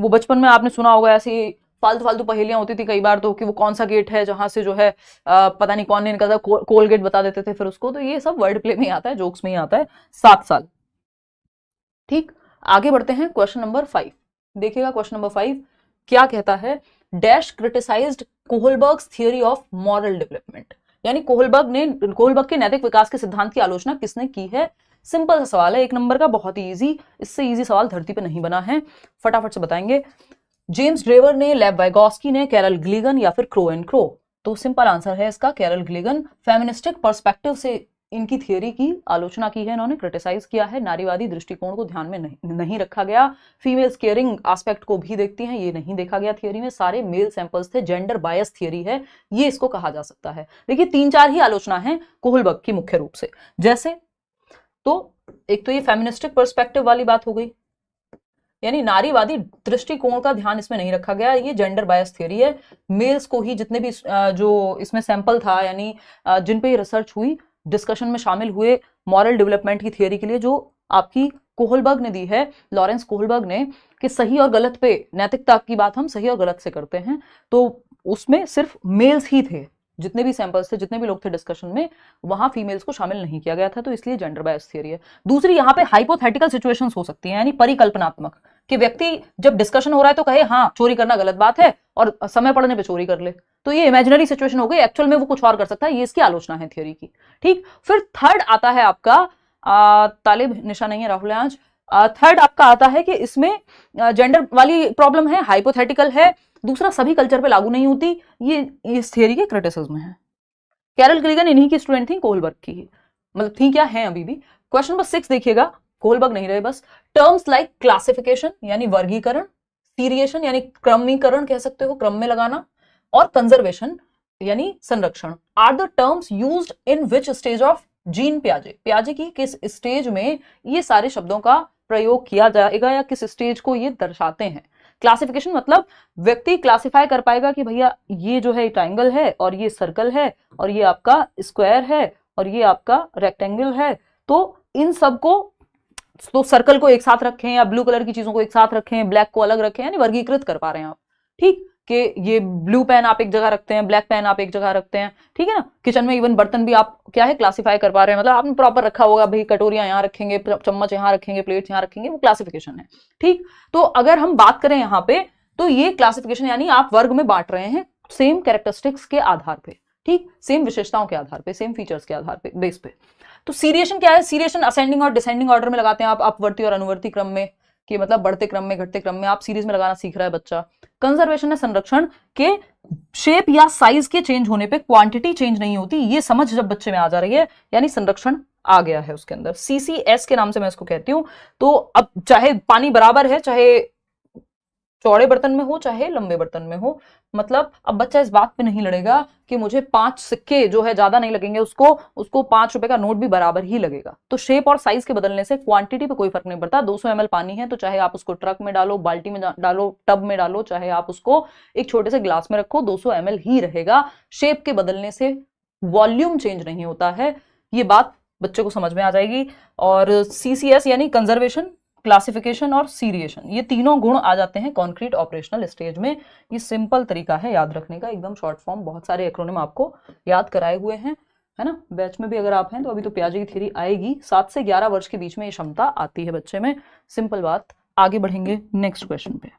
वो बचपन में आपने सुना होगा ऐसी फालतू फालतू पहेलियां होती थी कई बार तो, कि वो कौन सा गेट है जहां से जो है पता नहीं कौन नहीं निकलता, कोलगेट बता देते थे फिर उसको। तो ये सब वर्ड प्ले में ही आता है, जोक्स में ही आता है। 7 साल। ठीक, आगे बढ़ते हैं क्वेश्चन नंबर 5। देखिएगा क्वेश्चन नंबर 5 क्या कहता है। Dash criticized Kohlberg's theory of moral development, यानी कोहलबर्ग के नैतिक विकास के सिद्धांत की आलोचना किसने की है। सिंपल सा सवाल है, 1 नंबर का, बहुत ही इजी। इससे इजी सवाल धरती पर नहीं बना है, फटाफट से बताएंगे। जेम्स ड्रेवर ने, लेव वाइगॉस्की ने, कैरल ग्लीगन या फिर क्रो एंड क्रो। तो सिंपल आंसर है इसका कैरल ग्लीगन। फेमिनिस्टिक पर्सपेक्टिव से इनकी थियरी की आलोचना की है इन्होंने, क्रिटिसाइज किया है। नारीवादी दृष्टिकोण को ध्यान में नहीं रखा गया। फीमेल केयरिंग एस्पेक्ट को भी देखती हैं, ये नहीं देखा गया थियरी में। सारे मेल सैंपल्स थे, जेंडर बायस थियरी है ये इसको कहा जा सकता है। देखिए 3-4 ही आलोचना है कोहलबर्ग की मुख्य रूप से। जैसे तो एक तो ये फेमिनिस्टिक पर्सपेक्टिव वाली बात हो गई, यानी नारीवादी दृष्टिकोण का ध्यान इसमें नहीं रखा गया। ये जेंडर बायस थियरी है। मेल्स को ही जितने भी जो इसमें सैंपल था, यानी जिन पे रिसर्च हुई, डिस्कशन में शामिल हुए मॉरल डेवलपमेंट की थियरी के लिए, जो आपकी कोहलबर्ग ने दी है, लॉरेंस कोहलबर्ग ने, कि सही और गलत पे, नैतिकता की बात हम सही और गलत से करते हैं, तो उसमें सिर्फ मेल्स ही थे। जितने भी सैंपल्स थे, जितने भी लोग थे डिस्कशन में, वहां फीमेल्स को शामिल नहीं किया गया था, तो इसलिए जेंडर बायस थियरी है। दूसरी, यहाँ पे हाइपोथेटिकल सिचुएशंस हो सकती हैं, यानी परिकल्पनात्मक, कि व्यक्ति जब डिस्कशन हो रहा है तो कहे हाँ चोरी करना गलत बात है, और समय पड़ने पे चोरी कर ले, तो ये इमेजिनरी सिचुएशन हो गई, एक्चुअल में वो कुछ और कर सकता है। ये इसकी आलोचना है थियरी की। ठीक, फिर थर्ड आता है आपका, तालिब निशा नहीं है राहुल आज। थर्ड आपका आता है कि इसमें जेंडर वाली प्रॉब्लम है, हाइपोथेटिकल है। दूसरा, सभी कल्चर पे लागू नहीं होती, ये इस थियरी के क्रिटिसिज्म है। कैरल ग्रीगन इन्हीं की स्टूडेंट थी, कोहलबर्ग की, मतलब थी क्या, है अभी भी। क्वेश्चन नंबर 6 देखिएगा, कोहलबर्ग नहीं रहे बस। टर्म्स लाइक क्लासिफिकेशन यानी वर्गीकरण, सीरिएशन यानी क्रमीकरण कह सकते हो, क्रम में लगाना, और कंजर्वेशन यानी संरक्षण, are the terms used in which stage of Jean पियाजे। पियाजे की किस स्टेज में ये सारे शब्दों का प्रयोग किया जाएगा, या किस स्टेज को ये दर्शाते हैं। क्लासिफिकेशन मतलब व्यक्ति क्लासिफाई कर पाएगा कि भैया ये जो है ट्राइंगल है, और ये सर्कल है, और ये आपका स्क्वायर है, और ये आपका रेक्टेंगल है। तो इन सबको, तो सर्कल को एक साथ रखें या ब्लू कलर की चीजों को एक साथ रखें, ब्लैक को अलग रखें, यानी वर्गीकृत कर पा रहे हैं आप। ठीक, कि ये ब्लू पेन आप एक जगह रखते हैं, ब्लैक पेन आप एक जगह रखते हैं, ठीक है ना। किचन में इवन बर्तन भी आप क्या है, क्लासिफाई कर पा रहे हैं, मतलब आपने प्रॉपर रखा होगा, भाई कटोरियां यहाँ रखेंगे, चम्मच यहाँ रखेंगे, प्लेट्स यहाँ रखेंगे, वो क्लासिफिकेशन है। ठीक, तो अगर हम बात करें यहाँ पे, तो ये क्लासिफिकेशन यानी आप वर्ग में बांट रहे हैं सेम कैरेक्टरिस्टिक्स के आधार पे, ठीक, सेम विशेषताओं के आधार पे, सेम फीचर्स के आधार पे, बेस पे। तो सीरिएशन क्या है, सीरिएशन असेंडिंग और डिसेंडिंग ऑर्डर में लगाते हैं आप, अपवर्ती और अनुवर्ती क्रम में, कि मतलब बढ़ते क्रम में, घटते क्रम में आप सीरीज में लगाना सीख रहा है बच्चा। कंजर्वेशन है संरक्षण, के शेप या साइज के चेंज होने पे क्वांटिटी चेंज नहीं होती, ये समझ जब बच्चे में आ जा रही है, यानी संरक्षण आ गया है उसके अंदर। CCS के नाम से मैं इसको कहती हूं। तो अब चाहे पानी बराबर है, चाहे चौड़े बर्तन में हो, चाहे लंबे बर्तन में हो, मतलब अब बच्चा इस बात पे नहीं लड़ेगा कि मुझे 5 सिक्के जो है ज्यादा नहीं लगेंगे, उसको 5 रुपए का नोट भी बराबर ही लगेगा। तो शेप और साइज के बदलने से क्वांटिटी पे कोई फर्क नहीं पड़ता। 200 ml पानी है तो चाहे आप उसको ट्रक में डालो, बाल्टी में डालो, टब में डालो, चाहे आप उसको एक छोटे से ग्लास में रखो, 200 ml ही रहेगा। शेप के बदलने से वॉल्यूम चेंज नहीं होता है, ये बात बच्चे को समझ में आ जाएगी। और CCS यानी कंजर्वेशन, क्लासिफिकेशन और सीरिएशन, ये तीनों गुण आ जाते हैं कॉन्क्रीट ऑपरेशनल स्टेज में। ये सिंपल तरीका है याद रखने का, एकदम शॉर्ट फॉर्म, बहुत सारे एक्रोनिम आपको याद कराए हुए हैं, है ना। बैच में भी अगर आप हैं तो अभी तो पियाजे की थ्योरी आएगी, 7 से 11 वर्ष के बीच में ये क्षमता आती है बच्चे में। सिंपल बात, आगे बढ़ेंगे नेक्स्ट क्वेश्चन पे।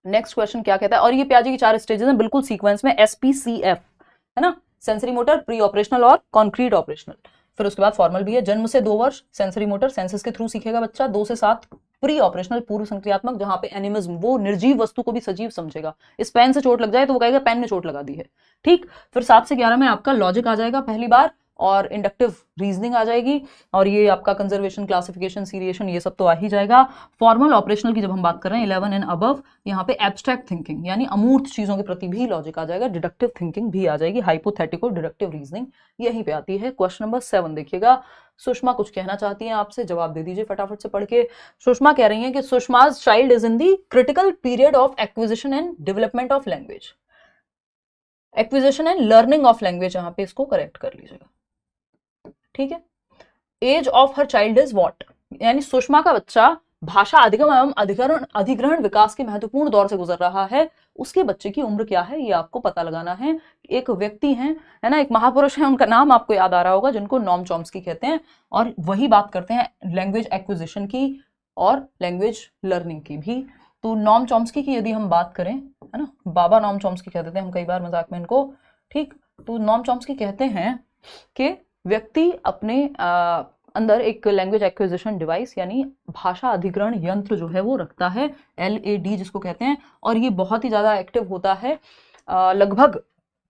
नेक्स्ट क्वेश्चन क्या कहता है, और ये पियाजे की 4 स्टेजेस हैं बिल्कुल सीक्वेंस में, SPCF, है ना। सेंसरी मोटर, प्री ऑपरेशनल और कॉन्क्रीट ऑपरेशनल। फिर उसके बाद फॉर्मल भी है, जन्म से 2 वर्ष सेंसरी मोटर, सेंसस के थ्रू सीखेगा बच्चा। 2 से 7 प्री ऑपरेशनल, पूर्व संक्रियात्मक, जहां पे एनिमिज्म, वो निर्जीव वस्तु को भी सजीव समझेगा। इस पेन से चोट लग जाए तो वो कहेगा पेन ने चोट लगा दी है, ठीक। फिर 7 से 11 में आपका लॉजिक आ जाएगा पहली बार, और इंडक्टिव रीजनिंग आ जाएगी, और ये आपका कंजर्वेशन, क्लासिफिकेशन, सीरिएशन, ये सब तो आ ही जाएगा। फॉर्मल ऑपरेशनल की जब हम बात कर रहे हैं 11 एंड अबव, यहाँ पे एब्स्ट्रैक्ट थिंकिंग यानी अमूर्त चीजों के प्रति भी लॉजिक आ जाएगा, डिडक्टिव थिंकिंग भी आ जाएगी, हाइपोथेटिकल डिडक्टिव रीजनिंग यहीं पे आती है। क्वेश्चन नंबर 7 देखिएगा, सुषमा कुछ कहना चाहती हैं आपसे, जवाब दे दीजिए फटाफट से पढ़ के। सुषमा कह रही हैं कि Sushma's child is in the critical period of acquisition and development of language. Acquisition and learning of language, यहाँ पे इसको करेक्ट कर लीजिएगा, ठीक है। Age of her child is what, यानी सुषमा का बच्चा भाषा अधिगम एवं अधिग्रहण विकास के महत्वपूर्ण दौर से गुजर रहा है, उसके बच्चे की उम्र क्या है ये आपको पता लगाना है। एक व्यक्ति है ना, एक महापुरुष है, उनका नाम आपको याद आ रहा होगा, जिनको नॉम चॉम्स्की कहते हैं, और वही बात करते हैं लैंग्वेज एक्विजिशन की और लैंग्वेज लर्निंग की भी। तो नॉम चॉम्स्की की यदि हम बात करें, है ना, बाबा नॉम चॉम्स्की कह देते हैं हम कई बार मजाक में इनको, ठीक। तो नॉम चॉम्स्की कहते हैं कि व्यक्ति अपने अंदर एक लैंग्वेज एक्विजिशन डिवाइस यानी भाषा अधिग्रहण यंत्र जो है वो रखता है, LAD जिसको कहते हैं, और ये बहुत ही ज्यादा एक्टिव होता है लगभग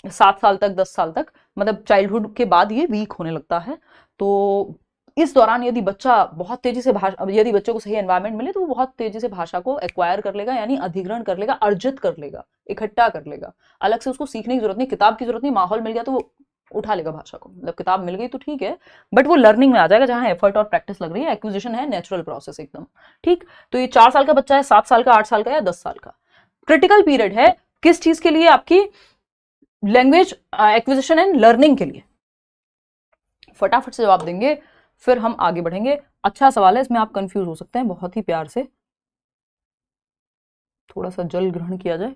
7 साल तक, 10 साल तक, मतलब चाइल्डहुड के बाद ये वीक होने लगता है। तो इस दौरान यदि बच्चा बहुत तेजी से यदि बच्चे को सही एनवायरनमेंट मिले तो वो बहुत तेजी से भाषा को एक्वायर कर लेगा, यानी अधिग्रहण कर लेगा, अर्जित कर लेगा, इकट्ठा कर लेगा। अलग से उसको सीखने की जरूरत नहीं, किताब की जरूरत नहीं, माहौल मिल गया तो वो उठा लेगा भाषा को। मतलब किताब मिल गई तो ठीक है, बट वो लर्निंग में आ जाएगा जहां एफर्ट और प्रैक्टिस लग रही है। एक्विजिशन है नेचुरल प्रोसेस एकदम, ठीक। तो ये 4 साल का बच्चा है, 7 साल का, 8 साल का या 10 साल का। क्रिटिकल पीरियड है किस चीज के लिए? आपकी लैंग्वेज एक्विजिशन एंड लर्निंग के लिए। फटाफट से जवाब देंगे फिर हम आगे बढ़ेंगे। अच्छा सवाल है, इसमें आप कंफ्यूज हो सकते हैं, बहुत ही प्यार से थोड़ा सा जल ग्रहण किया जाए।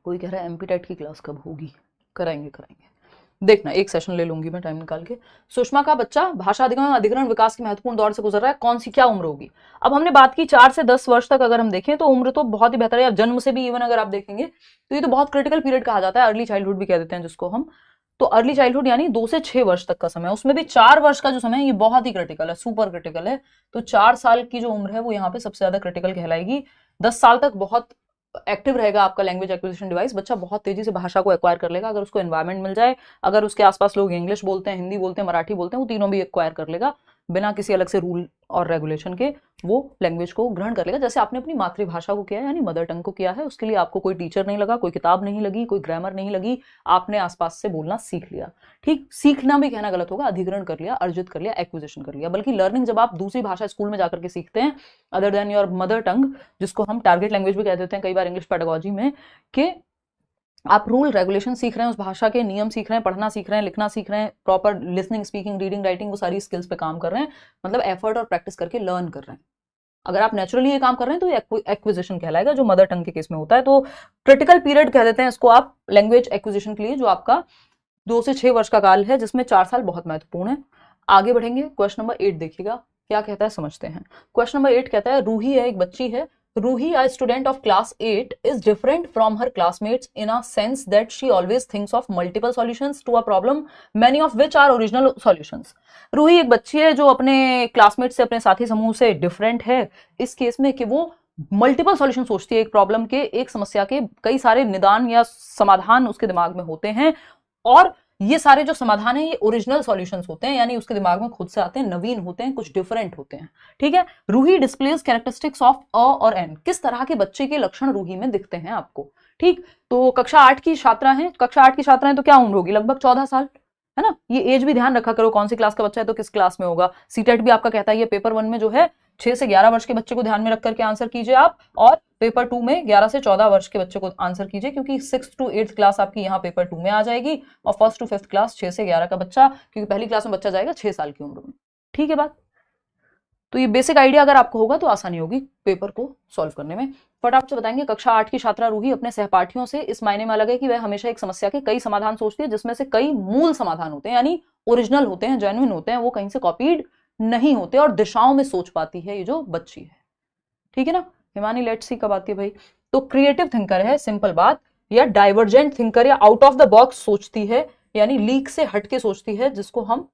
कोई कह रहा है एमपी टेट की क्लास कब होगी? कराएंगे कराएंगे, देखना एक सेशन ले लूंगी मैं टाइम निकाल के। सुषमा का बच्चा भाषा अधिगम अधिग्रहण विकास के महत्वपूर्ण दौर से गुजर रहा है, कौन सी क्या उम्र होगी? अब हमने बात की 4 से 10 वर्ष तक, अगर हम देखें तो उम्र तो बहुत ही बेहतर है, जन्म से भी इवन अगर आप देखेंगे तो ये तो बहुत क्रिटिकल पीरियड कहा जाता है, अर्ली चाइल्डहुड भी कह देते हैं जिसको हम। तो अर्ली चाइल्डहुड यानी 2 से 6 वर्ष तक का समय, उसमें भी 4 वर्ष का जो समय है ये बहुत ही क्रिटिकल है, सुपर क्रिटिकल है। तो 4 साल की जो उम्र है वो यहाँ पे सबसे ज्यादा क्रिटिकल कहलाएगी। 10 साल तक बहुत एक्टिव रहेगा आपका लैंग्वेज एक्विजिशन डिवाइस, बच्चा बहुत तेजी से भाषा को एक्वायर कर लेगा अगर उसको एनवायरनमेंट मिल जाए, अगर उसके आसपास लोग इंग्लिश बोलते हैं, हिंदी बोलते हैं, मराठी बोलते हैं, वो तीनों भी एक्वायर कर लेगा बिना किसी अलग से रूल और रेगुलेशन के, वो लैंग्वेज को ग्रहण कर लेगा जैसे आपने अपनी मातृभाषा को किया है, यानी मदर टंग को किया है। उसके लिए आपको कोई टीचर नहीं लगा, कोई किताब नहीं लगी, कोई ग्रामर नहीं लगी, आपने आसपास से बोलना सीख लिया, ठीक। सीखना भी कहना गलत होगा, अधिग्रहण कर लिया, अर्जित कर लिया, एक्विजिशन कर लिया। बल्कि लर्निंग जब आप दूसरी भाषा स्कूल में जाकर के सीखते हैं other than your mother tongue, जिसको हम टारगेट लैंग्वेज भी कह देते हैं कई बार इंग्लिश पेडागोजी में, कि आप रूल रेगुलेशन सीख रहे हैं, उस भाषा के नियम सीख रहे हैं, पढ़ना सीख रहे हैं, लिखना सीख रहे हैं, proper listening, speaking, reading, writing, वो सारी स्किल्स पे काम कर रहे हैं, मतलब एफर्ट और प्रैक्टिस करके लर्न कर रहे हैं। अगर आप नेचुरली ये काम कर रहे हैं तो ये एक्विजिशन कहलाएगा, जो मदर टंग के केस में होता है। तो क्रिटिकल पीरियड कह देते हैं इसको आप लैंग्वेज एक्विजिशन के लिए, जो आपका 2 से 6 वर्ष का काल है, जिसमें 4 साल बहुत महत्वपूर्ण है। आगे बढ़ेंगे, क्वेश्चन नंबर 8 देखिएगा क्या कहता है, समझते हैं। क्वेश्चन नंबर 8 कहता है, रूही है, एक बच्ची है, Ruhi, a student of class 8, is different from her classmates in a sense that she always thinks of multiple solutions to a problem, many of which are original solutions. Ruhi एक बच्ची है जो अपने क्लासमेट से, अपने साथी समूह से डिफरेंट है इस केस में कि वो मल्टीपल सॉल्यूशन सोचती है, एक प्रॉब्लम के, एक समस्या के कई सारे निदान या समाधान उसके दिमाग में होते हैं, और ये सारे जो समाधान है ये ओरिजिनल सॉल्यूशंस होते हैं, यानी उसके दिमाग में खुद से आते हैं, नवीन होते हैं, कुछ डिफरेंट होते हैं, ठीक है। Ruhi displays characteristics of a और एन, किस तरह के बच्चे के लक्षण रूही में दिखते हैं आपको, ठीक। तो कक्षा 8 की छात्रा है, कक्षा 8 की छात्रा है तो क्या उम्र होगी? लगभग 14 साल, है ना। ये एज भी ध्यान रखा करो, कौन सी क्लास का बच्चा है तो किस क्लास में होगा। सीटेट भी आपका कहता है ये पेपर 1 में जो है 6 से 11 वर्ष के बच्चे को ध्यान में रख करके आंसर कीजिए आप, और पेपर 2 में 11 से 14 वर्ष के बच्चे को आंसर कीजिए, क्योंकि 6th to 8th क्लास आपकी यहाँ पेपर 2 में आ जाएगी, और 1st to 5th क्लास 6 से 11 का बच्चा, क्योंकि पहली क्लास में बच्चा जाएगा 6 साल की उम्र में, ठीक है बात। तो ये बेसिक आइडिया अगर आपको होगा तो आसानी होगी पेपर को सॉल्व करने में। फटाफट से बताएंगे, कक्षा 8 की छात्रा रूही अपने सहपाठियों से इस मायने में अलग है कि वह हमेशा एक समस्या के कई समाधान सोचती है, जिसमें से कई मूल समाधान होते हैं, यानी ओरिजिनल होते हैं, जेन्युइन होते हैं, वो कहीं से कॉपीड नहीं होते, और दिशाओं में सोच पाती है ये जो बच्ची है, ठीक है ना। हिमानी लेट्स सी कब आती है भाई? तो क्रिएटिव थिंकर है, सिंपल बात, या डाइवर्जेंट थिंकर या आउट ऑफ द बॉक्स सोचती है, यानी लीक से हटके सोचती है, जिसको हम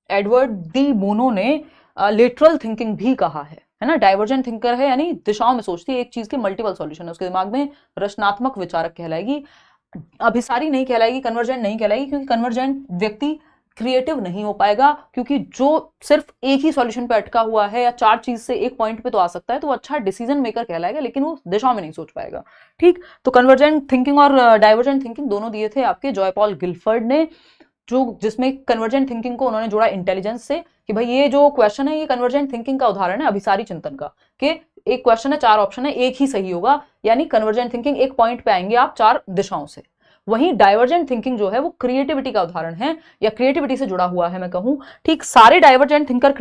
एडवर्ड डी बोनो ने लेटरल थिंकिंग भी कहा है ना। डाइवर्जेंट थिंकर है यानी दिशाओं में सोचती है, एक चीज के मल्टीपल सॉल्यूशन है उसके दिमाग में, रचनात्मक विचारक कहलाएगी, अभिसारी नहीं कहलाएगी, कन्वर्जेंट नहीं कहलाएगी, क्योंकि कन्वर्जेंट व्यक्ति क्रिएटिव नहीं हो पाएगा, क्योंकि जो सिर्फ एक ही सॉल्यूशन पे अटका हुआ है या 4 चीज से एक पॉइंट पे तो आ सकता है, तो वो अच्छा डिसीजन मेकर कहलाएगा, लेकिन वो दिशा में नहीं सोच पाएगा। ठीक, तो कन्वर्जेंट थिंकिंग और डाइवर्जेंट थिंकिंग दोनों दिए थे आपके जॉय पॉल गिलफर्ड ने, जो जिसमें कन्वर्जेंट थिंकिंग को उन्होंने जोड़ा इंटेलिजेंस से, कि भाई ये जो क्वेश्चन है ये कन्वर्जेंट थिंकिंग का उदाहरण है, अभिसारी चिंतन का, कि एक क्वेश्चन है 4 ऑप्शन है, एक ही सही होगा, यानी कन्वर्जेंट थिंकिंग एक पॉइंट पे आएंगे आप 4 दिशाओं से। वहीं डाइवर्जेंट थिंकिंग जो है वो क्रिएटिविटी का उदाहरण है, या क्रिएटिविटी से जुड़ा हुआ है मैं कहूं। ठीक, सारे डाइवर्जेंट थिंकर